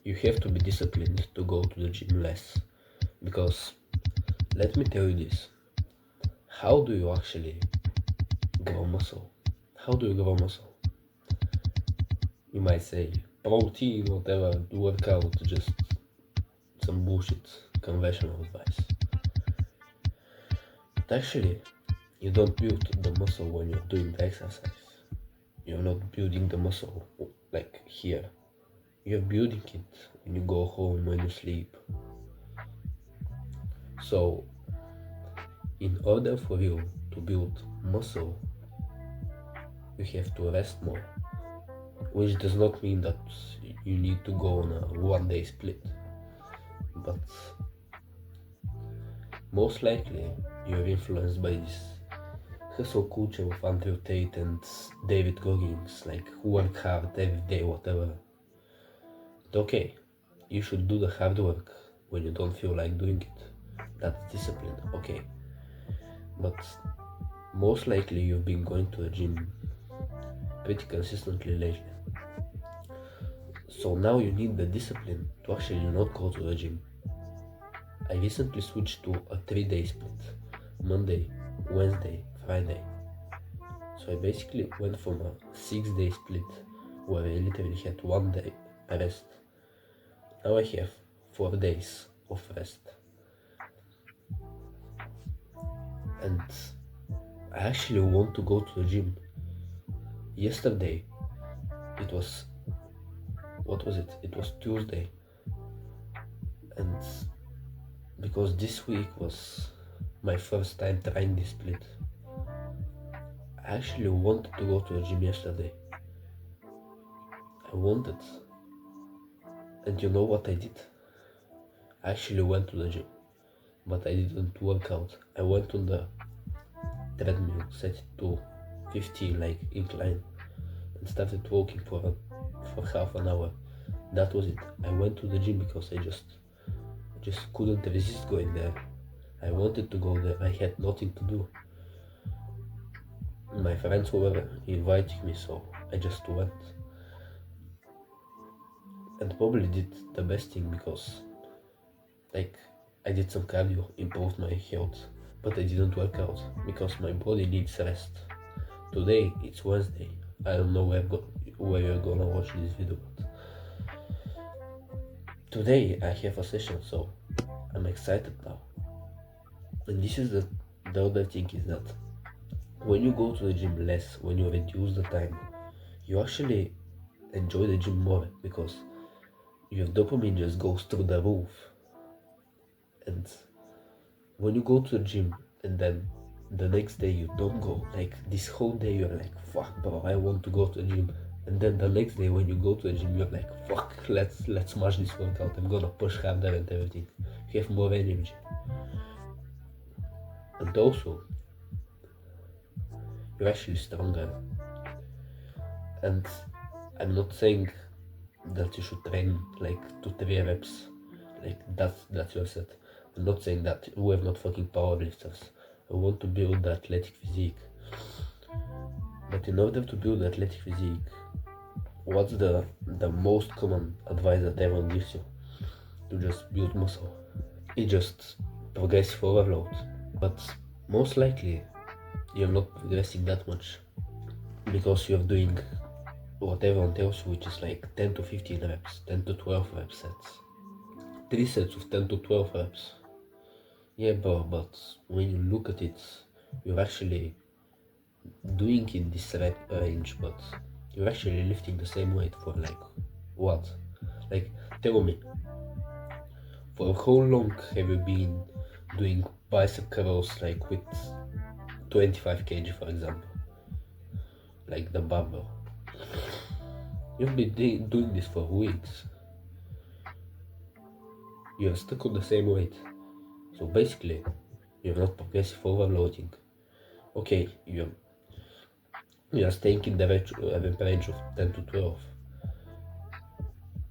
you have to be disciplined to go to the gym less. Because let me tell you this, how do you actually grow muscle? How do you grow muscle? You might say protein, whatever, workout, just some bullshit, conventional advice. But actually, you don't build the muscle when you're doing the exercise. You're not building the muscle like here. You're building it when you go home, when you sleep. So, in order for you to build muscle, you have to rest more, which does not mean that you need to go on a 1 day split, but most likely you're influenced by this hustle culture of Andrew Tate and David Goggins, like who work hard every day, whatever. But okay, you should do the hard work when you don't feel like doing it. That's discipline, okay. But most likely you've been going to a gym pretty consistently lately. So now you need the discipline to actually not go to the gym. I recently switched to a 3 day split, Monday, Wednesday, Friday. So I basically went from a 6 day split where I literally had 1 day rest. Now I have 4 days of rest. And I actually want to go to the gym. Yesterday, it was, what was it? It was Tuesday. And because this week was my first time trying this split, I actually wanted to go to the gym yesterday. I wanted. And you know what I did? I actually went to the gym, but I didn't work out. I went on the treadmill, set it to 50 like incline, and started walking for half an hour. That was it. I went to the gym because I just couldn't resist going there. I wanted to go there. I had nothing to do. My friends were inviting me, so I just went. And probably did the best thing because, like, I did some cardio, improved my health, but I didn't work out because my body needs rest. Today it's Wednesday. I don't know where you're gonna watch this video, but today I have a session, so I'm excited now. And this is the other thing is that when you go to the gym less, when you reduce the time, you actually enjoy the gym more because your dopamine just goes through the roof. And when you go to the gym and then the next day you don't go, like this whole day you're like, fuck bro, I want to go to the gym. And then the next day when you go to the gym you're like, fuck, let's smash this workout, I'm gonna push harder and everything. You have more energy. And also you're actually stronger. And I'm not saying that you should train like 2-3 reps, like that's your set. I'm not saying that we're not fucking powerlifters. I want to build the athletic physique. But in order to build the athletic physique, what's the most common advice that everyone gives you? To just build muscle. It's just progressive overload. But most likely you're not progressing that much because you're doing what everyone tells you, which is like 10 to 15 reps, 10 to 12 rep sets. 3 sets of 10 to 12 reps. Yeah, bro, but when you look at it, you're actually doing in this rep range, but you're actually lifting the same weight for like what? Like, tell me, for how long have you been doing bicep curls like with 25 kg, for example, like the barbell? You've been doing this for weeks. You're stuck on the same weight. So basically, you're not progressive overloading. Okay, you're staying in the range of 10 to 12.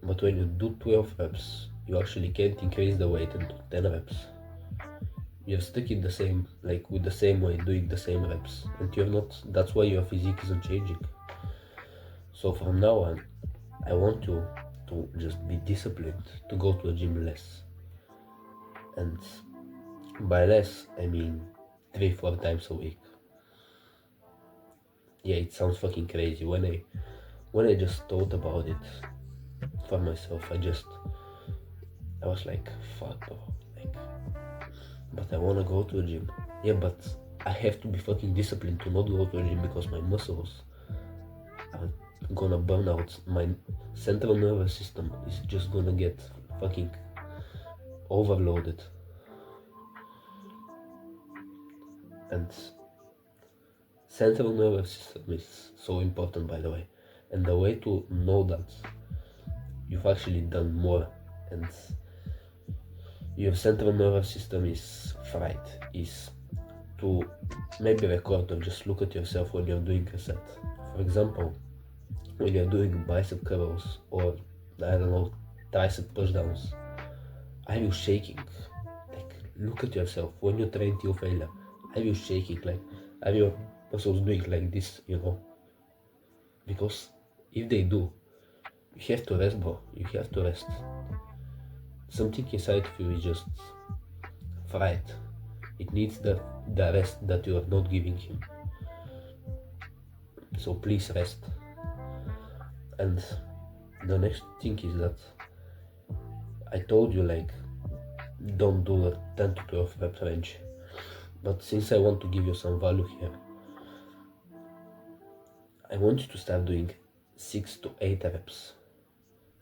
But when you do 12 reps, you actually can't increase the weight into 10 reps. You're stuck in the same, like with the same weight, doing the same reps. And you're not, that's why your physique isn't changing. So from now on, I want you to just be disciplined, to go to the gym less. And by less, I mean 3-4 times a week. Yeah, it sounds fucking crazy. When I just thought about it for myself, I was like, fuck, bro. Like, but I wanna go to the gym. Yeah, but I have to be fucking disciplined to not go to the gym because my muscles are gonna burn out. My central nervous system is just gonna get fucking overloaded. And central nervous system is so important, by the way. And the way to know that you've actually done more and your central nervous system is fried is to maybe record or just look at yourself when you're doing a set. For example, when you're doing bicep curls or I don't know, tricep pushdowns, are you shaking? Like, look at yourself when you train till failure. Are you shaking? Like, are your muscles doing like this? Because if they do, you have to rest, bro. You have to rest. Something inside of you is just fried. It needs the rest that you are not giving him. So please rest. And the next thing is that I told you, like, don't do a 10 to 12 rep range. But since I want to give you some value here, I want you to start doing 6 to 8 reps.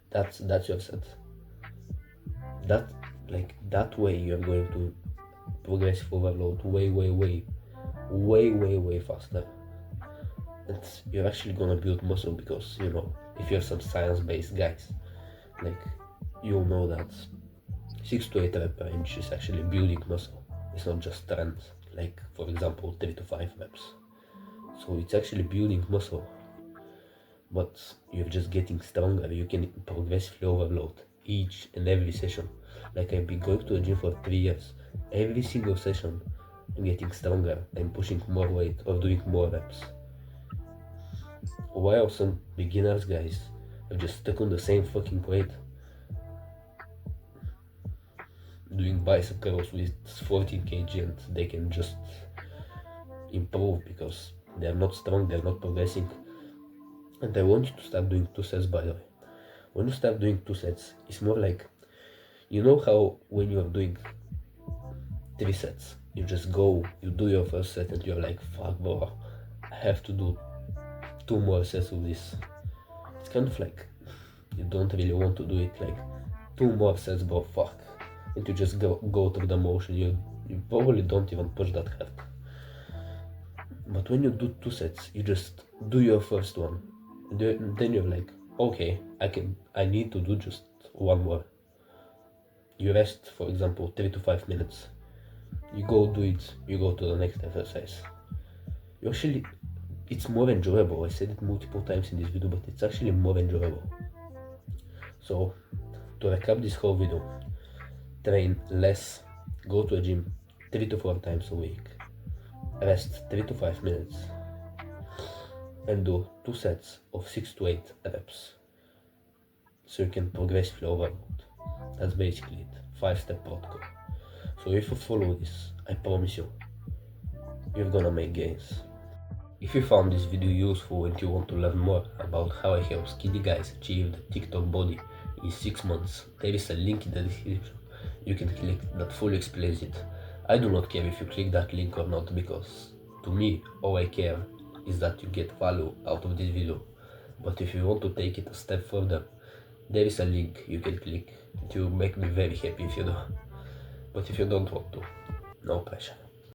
That's your set. That way you're going to progressive overload way faster. And you're actually gonna build muscle because, if you're some science-based guys, like, you'll know that 6 to 8 rep range is actually building muscle. It's not just strength, like, for example, 3 to 5 reps. So it's actually building muscle, but you're just getting stronger. You can progressively overload each and every session. Like, I've been going to the gym for 3 years. Every single session, I'm getting stronger. I'm pushing more weight or doing more reps. While some beginners, guys, are just stuck on the same fucking weight, doing bicep curls with 14 kg, and they can just improve because they're not strong, they're not progressing. And I want you to start doing 2 sets, by the way. When you start doing 2 sets, it's more like, how when you're doing 3 sets, you just go, you do your first set and you're like, fuck, bro, I have to do 2 more sets of this. It's kind of like, you don't really want to do it, like, 2 more sets, bro, fuck. And you just go through the motion, you probably don't even push that hard. But when you do 2 sets, you just do your first one, then you're like, okay, I need to do just 1 more. You rest, for example, 3 to 5 minutes. You go do it, you go to the next exercise. It's more enjoyable. I said it multiple times in this video, but it's actually more enjoyable. So, to recap this whole video, train less, go to a gym 3 to 4 times a week, rest 3 to 5 minutes, and do 2 sets of 6 to 8 reps, so you can progressively overload. That's basically it. 5-step protocol. So if you follow this, I promise you're gonna make gains. If you found this video useful and you want to learn more about how I help skinny guys achieve the TikTok body in 6 months, there is a link in the description. You can click that fully explains it. I do not care if you click that link or not, because to me, all I care is that you get value out of this video. But if you want to take it a step further, there is a link you can click. It will make me very happy if you do. But if you don't want to, no pressure.